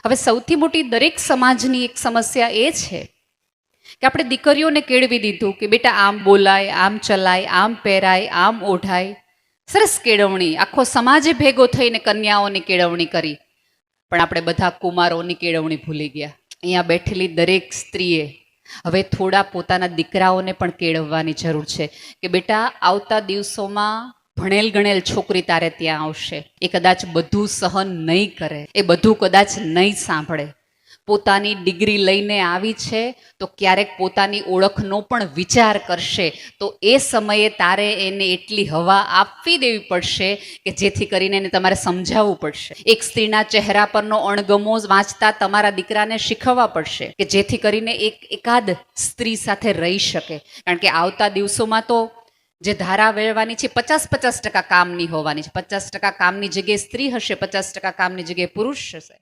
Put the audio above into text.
હવે સૌથી મોટી દરેક સમાજની એક સમસ્યા એ છે કે આપણે દીકરીઓને કેળવી દીધું કે બેટા આમ બોલાય, આમ ચલાય, આમ પહેરાય, આમ ઓઢાય. સરસ કેળવણી, આખો સમાજે ભેગો થઈને કન્યાઓની કેળવણી કરી. પણ આપણે બધા કુમારોની કેળવણી ભૂલી ગયા. અહીંયા બેઠેલી દરેક સ્ત્રીએ હવે થોડા પોતાના દીકરાઓને પણ કેળવવાની જરૂર છે કે બેટા આવતા દિવસોમાં ભણેલ ગણેલ છોકરી તારે ત્યાં આવશે. એ કદાચ બધું સહન નહીં કરે, એ બધું કદાચ નહીં સાંભળે. પોતાની ડિગ્રી લઈને આવી છે તો ક્યારેક પોતાની ઓળખનો પણ વિચાર કરશે. તો એ સમયે તારે એને એટલી હવા આપવી દેવી પડશે કે જેથી કરીને એને તમારે સમજાવવું પડશે. એક સ્ત્રીના ચહેરા પરનો અણગમો વાંચતા તમારા દીકરાને શીખવવા પડશે કે જેથી કરીને એકાદ સ્ત્રી સાથે રહી શકે. કારણ કે આવતા દિવસોમાં તો જે ધારા વેળવાની છે 50-50% કામની હોવાની છે. 50% કામની જગ્યાએ સ્ત્રી હશે, 50% કામની જગ્યાએ પુરુષ હશે.